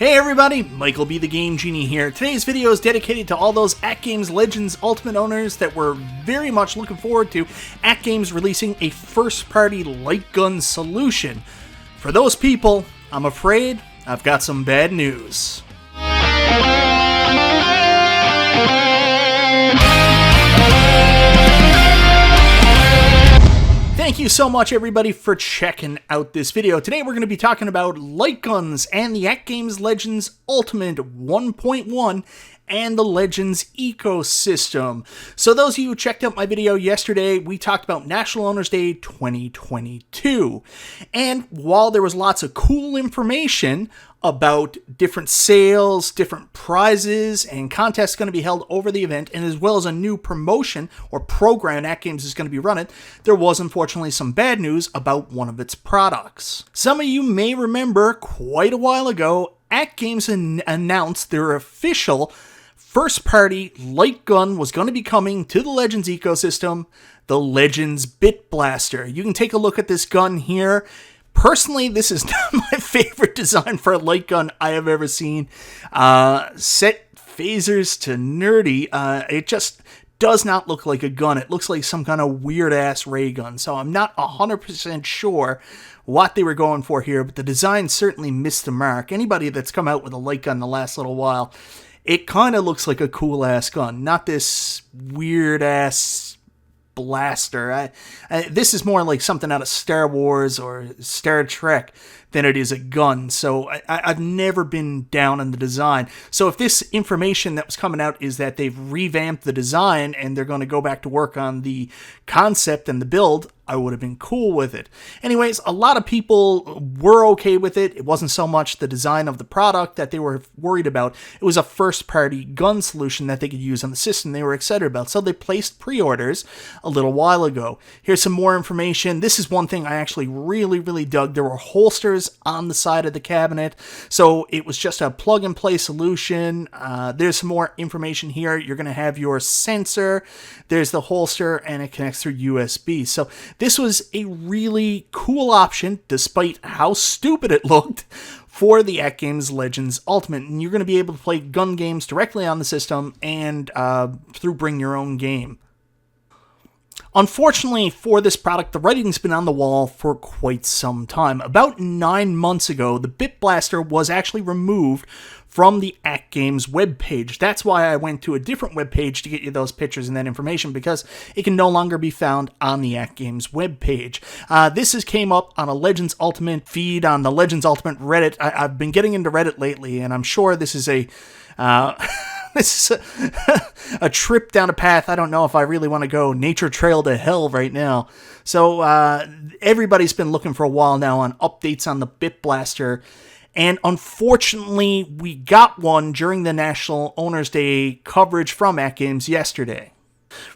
Hey everybody, MichaelBtheGameGenie here. Today's video is dedicated to all those AtGames Legends Ultimate owners that were very much looking forward to AtGames releasing a first-party light gun solution. For those people, I'm afraid I've got some bad news. Thank you so much everybody for checking out this video. Today we're going to be talking about light guns and the AtGames Legends Ultimate 1.1 and the Legends ecosystem. So those of you who checked out my video yesterday, we talked about National Owners Day 2022. And while there was lots of cool information about different sales, different prizes, and contests going to be held over the event, and as well as a new promotion or program AtGames is going to be running, there was unfortunately some bad news about one of its products. Some of you may remember quite a while ago, AtGames announced their official first-party light gun was going to be coming to the Legends ecosystem, the Legends BitBlaster. You can take a look at this gun here. Personally, this is not my favorite design for a light gun I have ever seen. Set phasers to nerdy, it just does not look like a gun. It looks like some kind of weird-ass ray gun, so I'm not 100% sure what they were going for here, but the design certainly missed the mark. Anybody that's come out with a light gun the last little while, it kind of looks like a cool-ass gun, not this weird-ass blaster. This is more like something out of Star Wars or Star Trek than it is a gun, so I've never been down on the design. So if this information that was coming out is that they've revamped the design and they're going to go back to work on the concept and the build, I would have been cool with it. Anyways, a lot of people were okay with it. It wasn't so much the design of the product that they were worried about. It was a first-party gun solution that they could use on the system they were excited about. So they placed pre-orders a little while ago. Here's some more information. This is one thing I actually really dug. There were holsters on the side of the cabinet. So it was just a plug-and-play solution. There's some more information here. You're going to have your sensor. There's the holster, and it connects through USB. So this was a really cool option, despite how stupid it looked, for the AtGames Legends Ultimate. And you're going to be able to play gun games directly on the system and through Bring Your Own Game. Unfortunately for this product, the writing's been on the wall for quite some time. About 9 months ago, the BitBlaster was actually removed from the AtGames webpage. That's why I went to a different webpage to get you those pictures and that information, because it can no longer be found on the AtGames webpage. This came up on a Legends Ultimate feed on the Legends Ultimate Reddit. I've been getting into Reddit lately, and I'm sure this is a this is a trip down a path I don't know if I really want to go nature trail to hell right now. So everybody's been looking for a while now on updates on the BitBlaster, and unfortunately we got one during the National Owners Day coverage from AtGames yesterday.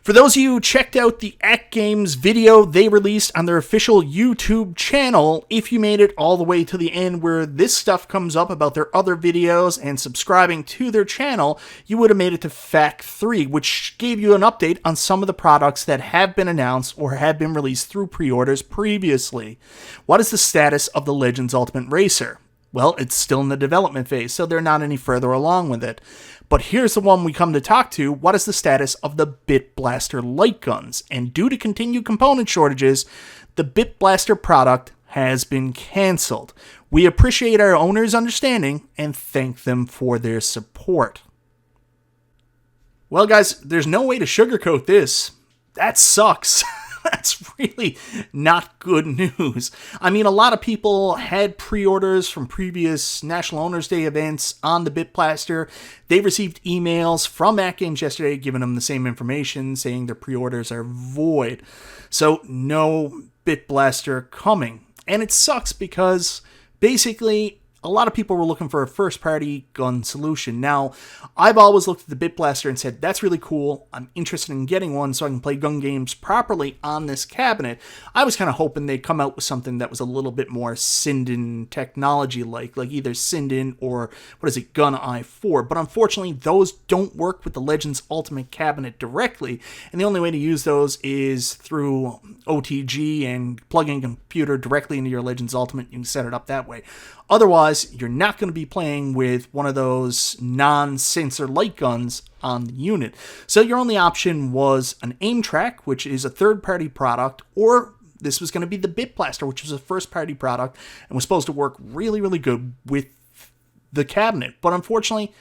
For those of you who checked out the AtGames video they released on their official YouTube channel, if you made it all the way to the end where this stuff comes up about their other videos and subscribing to their channel, you would have made it to Fact 3, which gave you an update on some of the products that have been announced or have been released through pre-orders previously. What is the status of the Legends Ultimate Racer? Well, it's still in the development phase, so they're not any further along with it. But here's the one we come to talk to. What is the status of the BitBlaster light guns? And due to continued component shortages, the BitBlaster product has been canceled. We appreciate our owners' understanding and thank them for their support. Well, guys, there's no way to sugarcoat this. That sucks. That's really not good news. I mean, a lot of people had pre-orders from previous National Owners Day events on the BitBlaster. They received emails from AtGames yesterday giving them the same information, saying their pre-orders are void. So no BitBlaster coming. And it sucks because basically a lot of people were looking for a first-party gun solution. Now, I've always looked at the BitBlaster and said, that's really cool. I'm interested in getting one so I can play gun games properly on this cabinet. I was kind of hoping they'd come out with something that was a little bit more Sinden technology-like either Sinden or, Gun i4. But unfortunately, those don't work with the Legends Ultimate cabinet directly, and the only way to use those is through OTG and plugging a computer directly into your Legends Ultimate. You can set it up that way. Otherwise, Otherwise, you're not going to be playing with one of those non-sensor light guns on the unit. So your only option was an aim track, which is a third-party product, or this was going to be the BitBlaster, which was a first-party product and was supposed to work really, really good with the cabinet. But unfortunately,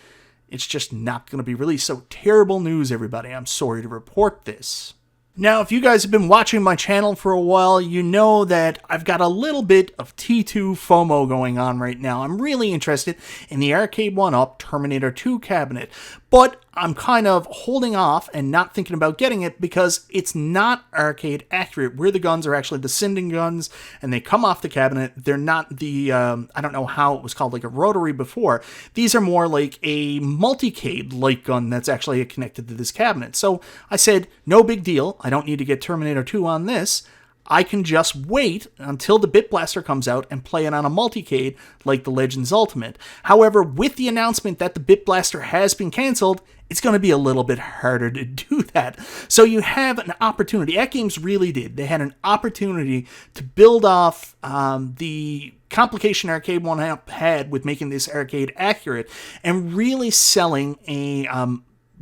it's just not going to be released. So terrible news, everybody. I'm sorry to report this. Now, if you guys have been watching my channel for a while, you know that I've got a little bit of T2 FOMO going on right now. I'm really interested in the Arcade 1-Up Terminator 2 cabinet, but I'm kind of holding off and not thinking about getting it because it's not arcade accurate, where the guns are actually the Sinden guns and they come off the cabinet. They're not the, I don't know how it was called, like a rotary before. These are more like a multicade light gun that's actually connected to this cabinet. So I said, no big deal. I don't need to get Terminator 2 on this. I can just wait until the BitBlaster comes out and play it on a multicade like the Legends Ultimate. However, with the announcement that the BitBlaster has been canceled, it's going to be a little bit harder to do that. So you have an opportunity. AtGames really did. They had an opportunity to build off the complication Arcade 1-Up had with making this arcade accurate and really selling a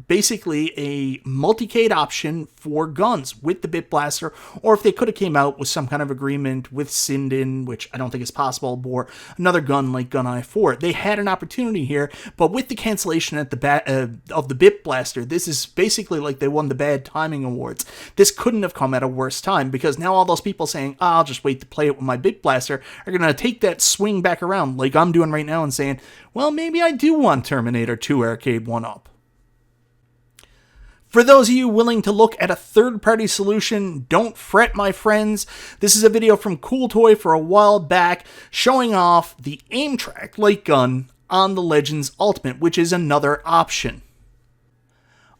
basically a multicade option for guns with the BitBlaster, or if they could have came out with some kind of agreement with Sinden, which I don't think is possible, or another gun like Gun I-4. They had an opportunity here, but with the cancellation at the of the BitBlaster, this is basically like they won the bad timing awards. This couldn't have come at a worse time, because now all those people saying, oh, I'll just wait to play it with my BitBlaster, are going to take that swing back around like I'm doing right now and saying, well, maybe I do want Terminator 2 Arcade 1-Up. For those of you willing to look at a third-party solution, don't fret, my friends. This is a video from Cool Toy for a while back showing off the aim track light gun on the Legends Ultimate, which is another option.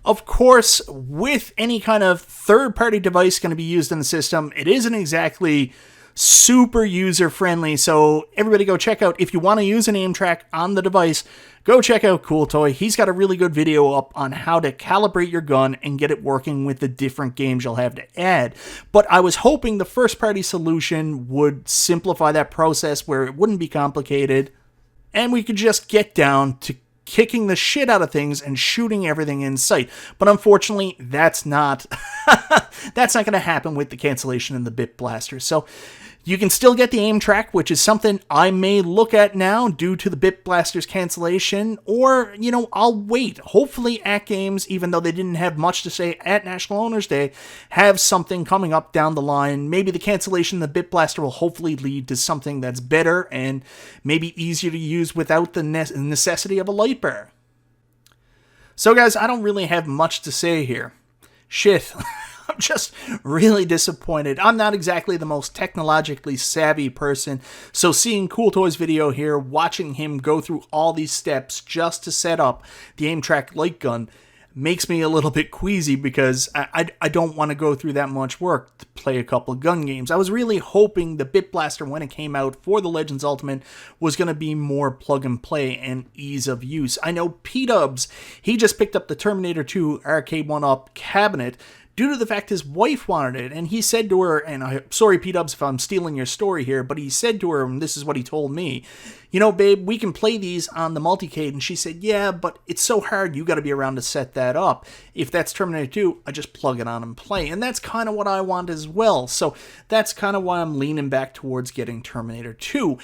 Of course, with any kind of third-party device going to be used in the system, it isn't exactly super user-friendly, so everybody go check out, if you want to use an aim track on the device, go check out Cool Toy. He's got a really good video up on how to calibrate your gun and get it working with the different games you'll have to add. But I was hoping the first-party solution would simplify that process where it wouldn't be complicated, and we could just get down to kicking the shit out of things and shooting everything in sight. But unfortunately, that's not that's not going to happen with the cancellation in the BitBlaster. So you can still get the aim track, which is something I may look at now due to the BitBlaster's cancellation, or, you know, I'll wait. Hopefully AtGames, even though they didn't have much to say at National Owners Day, have something coming up down the line. Maybe the cancellation of the BitBlaster will hopefully lead to something that's better and maybe easier to use without the necessity of a light bar. So guys, I don't really have much to say here. Shit. I'm just really disappointed. I'm not exactly the most technologically savvy person, so seeing Cool Toy's video here, watching him go through all these steps just to set up the aim track light gun, makes me a little bit queasy because I don't want to go through that much work to play a couple gun games. I was really hoping the BitBlaster, when it came out for the Legends Ultimate, was going to be more plug and play and ease of use. I know P-Dubs, he just picked up the Terminator 2 Arcade 1-Up cabinet due to the fact his wife wanted it, and he said to her, and I'm sorry, P-Dubs, if I'm stealing your story here, but he said to her, and this is what he told me, you know, babe, we can play these on the multicade, and she said, yeah, but it's so hard, you got to be around to set that up. If that's Terminator 2, I just plug it on and play, and that's kind of what I want as well, so that's kind of why I'm leaning back towards getting Terminator 2.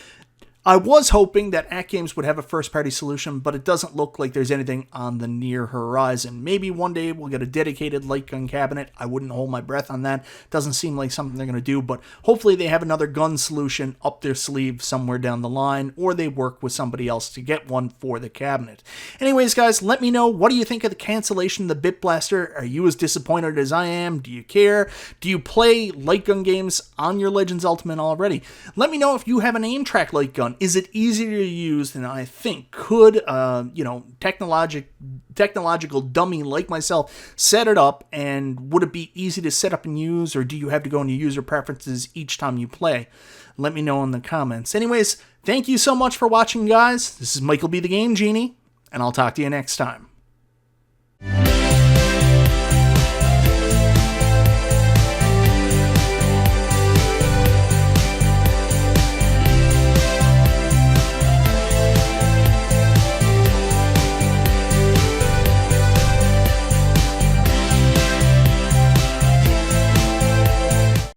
I was hoping that AtGames would have a first-party solution, but it doesn't look like there's anything on the near horizon. Maybe one day we'll get a dedicated light gun cabinet. I wouldn't hold my breath on that. Doesn't seem like something they're going to do, but hopefully they have another gun solution up their sleeve somewhere down the line, or they work with somebody else to get one for the cabinet. Anyways, guys, let me know, what do you think of the cancellation of the BitBlaster? Are you as disappointed as I am? Do you care? Do you play light gun games on your Legends Ultimate already? Let me know if you have an aim track light gun. Is it easier to use than I think? Could, you know, technological dummy like myself set it up, and would it be easy to set up and use, or do you have to go into user preferences each time you play? Let me know in the comments. Anyways, thank you so much for watching, guys. This is Michael B. the Game Genie, and I'll talk to you next time.